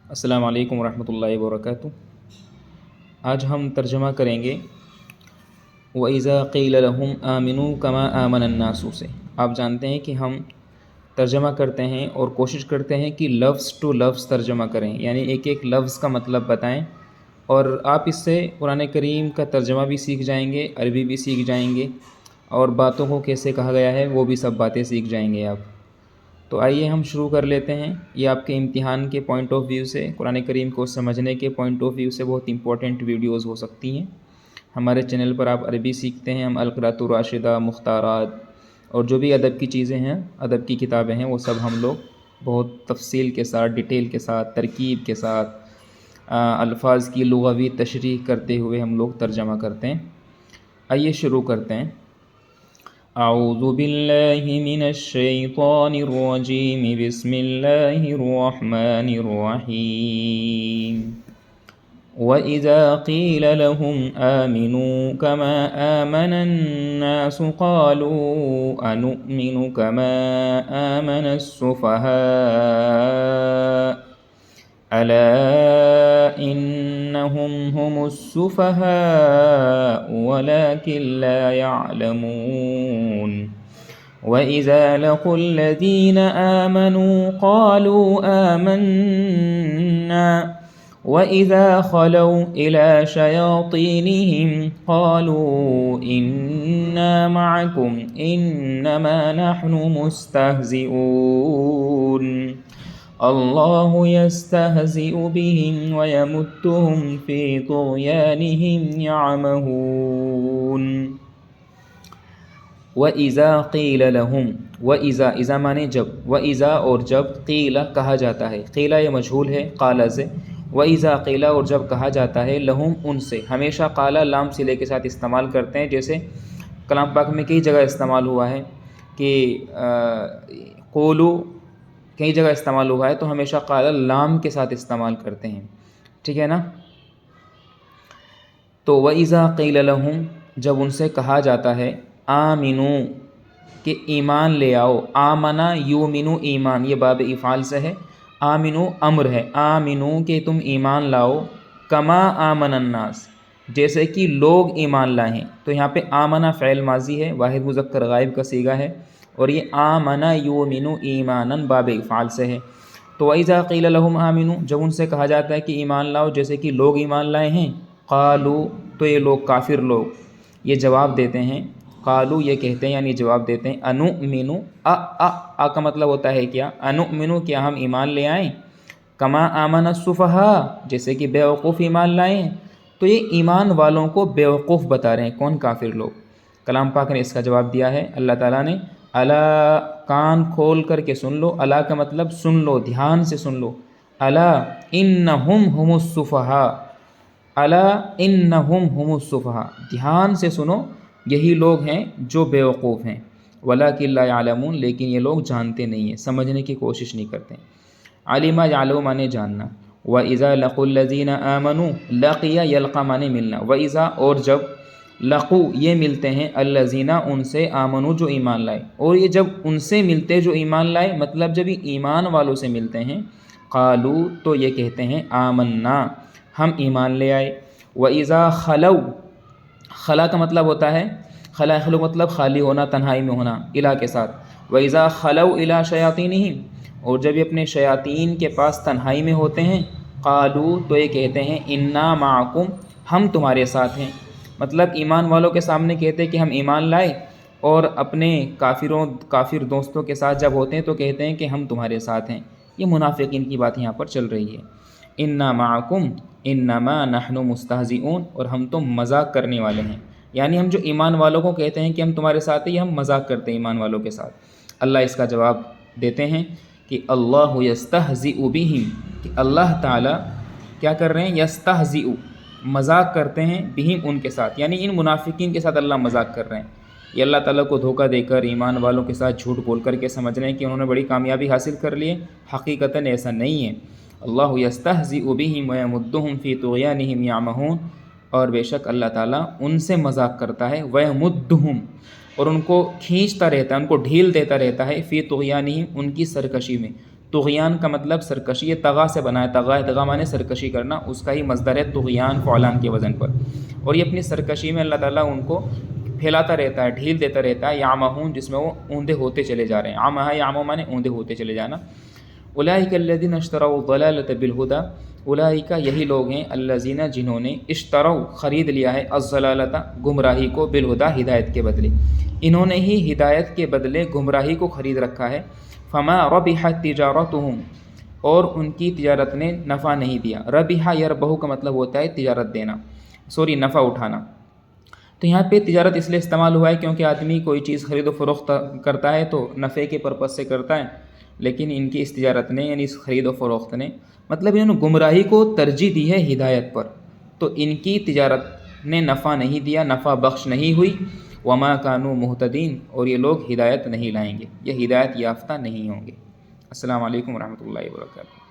السلام علیکم ورحمۃ اللہ وبرکاتہ۔ آج ہم ترجمہ کریں گے وَإِذَا قِيلَ لَهُمْ آمِنُوا كَمَا آمَنَ النَّاسُ سے۔ آپ جانتے ہیں کہ ہم ترجمہ کرتے ہیں اور کوشش کرتے ہیں کہ لفظ ٹو لفظ ترجمہ کریں، یعنی ایک ایک لفظ کا مطلب بتائیں، اور آپ اس سے قرآن کریم کا ترجمہ بھی سیکھ جائیں گے، عربی بھی سیکھ جائیں گے، اور باتوں کو کیسے کہا گیا ہے وہ بھی سب باتیں سیکھ جائیں گے آپ۔ تو آئیے ہم شروع کر لیتے ہیں۔ یہ آپ کے امتحان کے پوائنٹ آف ویو سے، قرآن کریم کو سمجھنے کے پوائنٹ آف ویو سے بہت امپورٹنٹ ویڈیوز ہو سکتی ہیں۔ ہمارے چینل پر آپ عربی سیکھتے ہیں، ہم القراۃ الراشدہ، مختارات اور جو بھی ادب کی چیزیں ہیں، ادب کی کتابیں ہیں، وہ سب ہم لوگ بہت تفصیل کے ساتھ، ڈیٹیل کے ساتھ، ترکیب کے ساتھ، الفاظ کی لغوی تشریح کرتے ہوئے ہم لوگ ترجمہ کرتے ہیں۔ آئیے شروع کرتے ہیں۔ اعوذ باللہ من الشیطان الرجیم، بسم اللہ الرحمن الرحیم۔ وَإِذَا قِيلَ لَهُمْ آمِنُوا كَمَا آمَنَ النَّاسُ قَالُوا أَنُؤْمِنُ كَمَا آمَنَ السُّفَهَاءُ أَلَا إِنَّهُمْ هُمُ السُّفَهَاءُ وَلَكِنْ لَا يَعْلَمُونَ وَإِذَا لَقُوا الَّذِينَ آمَنُوا قَالُوا آمَنَّا وَإِذَا خَلَوْا إِلَى شَيَاطِينِهِمْ قَالُوا إِنَّا مَعَكُمْ إِنَّمَا نَحْنُ مُسْتَهْزِئُونَ اللہ یستہزئ بہم ویمدہم فی طغیانہم یعمہون۔ وَإِذَا قِیلَ لَهُمْ، وَإِذَا، اذا مانے جب، وَإِذَا اور جب، قیل کہا جاتا ہے، قیل یہ مجہول ہے قال سے، وَإِذَا قِیل اور جب کہا جاتا ہے لہم ان سے، ہمیشہ قال لام صلے کے ساتھ استعمال کرتے ہیں، جیسے کلام پاک میں کئی جگہ استعمال ہوا ہے کہ قولو کئی جگہ استعمال ہوا ہے، تو ہمیشہ قال لام کے ساتھ استعمال کرتے ہیں، ٹھیک ہے نا۔ تو وَإِذَا قِيلَ لَهُمْ جب ان سے کہا جاتا ہے آمنو کہ ایمان لے آؤ، آمنا یومنو ایمان، یہ باب افعال سے ہے، آمنو امر ہے، آمنو کہ تم ایمان لاؤ، کما آمن الناس جیسے کہ لوگ ایمان لائیں، تو یہاں پہ آمنا فعل ماضی ہے، واحد مذکر غائب کا صیغہ ہے، اور یہ آمنا یومنو ایمانا باب افعال سے ہے۔ تو وَإِذَا قِيلَ لَهُمْ آمِنُوا جب ان سے کہا جاتا ہے کہ ایمان لاؤ جیسے کہ لوگ ایمان لائے ہیں، قالو تو یہ لوگ کافر لوگ یہ جواب دیتے ہیں، قالو یہ کہتے ہیں یعنی جواب دیتے ہیں، انؤمنو آ کا مطلب ہوتا ہے کیا، انؤمنو کیا ہم ایمان لے آئیں، کما آمن السفہاء جیسے کہ بیوقوف ایمان لائیں، تو یہ ایمان والوں کو بیوقوف بتا رہے ہیں، کون؟ کافر لوگ۔ کلام پاک نے اس کا جواب دیا ہے، اللہ تعالیٰ نے، الا کان کھول کر کے سن لو، الا کا مطلب سن لو، دھیان سے سن لو، الا انہم ہم السفہاء، الا انہم ہم السفہاء، دھیان سے سنو، یہی لوگ ہیں جو بیوقوف ہیں، ولکن لا یعلمون لیکن یہ لوگ جانتے نہیں ہیں، سمجھنے کی کوشش نہیں کرتے۔ علم یعلم مانے جاننا، وَإِذَا لَقُوا الَّذِينَ آمَنُوا لَقِيَ یلقى مانے ملنا، وَإِذَا اور جب، لقوا یہ ملتے ہیں، الذین ان سے، آمنوا جو ایمان لائے، اور یہ جب ان سے ملتے جو ایمان لائے، مطلب جب یہ ایمان والوں سے ملتے ہیں، قالوا تو یہ کہتے ہیں آمنا ہم ایمان لے آئے، وَإِذَا خَلَوْا خلا کا مطلب ہوتا ہے، خلا خلو مطلب خالی ہونا، تنہائی میں ہونا، الہ کے ساتھ، وَإِذَا خَلَوْا إِلَى شَيَاطِينِهِمْ اور جب یہ اپنے شیاطین کے پاس تنہائی میں ہوتے ہیں، قالوا تو یہ کہتے ہیں انا معکم ہم تمہارے ساتھ ہیں، مطلب ایمان والوں کے سامنے کہتے ہیں کہ ہم ایمان لائے، اور اپنے کافر دوستوں کے ساتھ جب ہوتے ہیں تو کہتے ہیں کہ ہم تمہارے ساتھ ہیں۔ یہ منافقین کی بات یہاں پر چل رہی ہے، انا معکم انما نحن مستہزئون اور ہم تو مذاق کرنے والے ہیں، یعنی ہم جو ایمان والوں کو کہتے ہیں کہ ہم تمہارے ساتھ ہیں، یہ ہم مذاق کرتے ہیں ایمان والوں کے ساتھ۔ اللہ اس کا جواب دیتے ہیں کہ اللہ یستہزئ بہم کہ اللہ تعالیٰ کیا کر رہے ہیں، یستہزئ مذاق کرتے ہیں، بہم ان کے ساتھ، یعنی ان منافقین کے ساتھ اللہ مذاق کر رہے ہیں۔ یہ اللہ تعالیٰ کو دھوکہ دے کر، ایمان والوں کے ساتھ جھوٹ بول کر کے سمجھ رہے ہیں کہ انہوں نے بڑی کامیابی حاصل کر لی ہے، حقیقتاً ایسا نہیں ہے۔ اللہ یستہزئ بہم ویمدہم فی طغیانہم یعمہون، اور بے شک اللہ تعالیٰ ان سے مذاق کرتا ہے، ویمدہم اور ان کو کھینچتا رہتا ہے، ان کو ڈھیل دیتا رہتا ہے، فی طغیانہم ان کی سرکشی میں، طغیان کا مطلب سرکشی، یہ طغا سے بنا ہے، طغا مانے سرکشی کرنا، اس کا ہی مصدر ہے طغیان فعلان کے وزن پر. اور یہ اپنی سرکشی میں اللہ تعالیٰ ان کو پھیلاتا رہتا ہے، ڈھیل دیتا رہتا ہے. یعمہون جس میں وہ اوندے ہوتے چلے جا رہے ہیں، عمہ یعمہ مانے اوندے ہوتے چلے جانا. اولئک الذین اشتروا الضلالۃ بالہدی، اولئک یہی لوگ ہیں الذین جنہوں نے اشتروا خرید لیا ہے الضلالۃ گمراہی کو بالہدی ہدایت کے بدلے، انہوں نے ہی ہدایت کے بدلے گمراہی کو خرید رکھا ہے. فما ربحت تجارتہم، اور ان کی تجارت نے نفع نہیں دیا. ربح یربح کا مطلب ہوتا ہے تجارت دینا، نفع اٹھانا. تو یہاں پہ تجارت اس لیے استعمال ہوا ہے کیونکہ آدمی کوئی چیز خرید و فروخت کرتا ہے تو نفع کے پرپس سے کرتا ہے، لیکن ان کی اس تجارت نے یعنی اس خرید و فروخت نے مطلب انہوں نے گمراہی کو ترجیح دی ہے ہدایت پر، تو ان کی تجارت نے نفع نہیں دیا، نفع بخش نہیں ہوئی. وما کانوا مہتدین، اور یہ لوگ ہدایت نہیں لائیں گے، یہ ہدایت یافتہ نہیں ہوں گے. السلام علیکم ورحمۃ اللہ وبرکاتہ.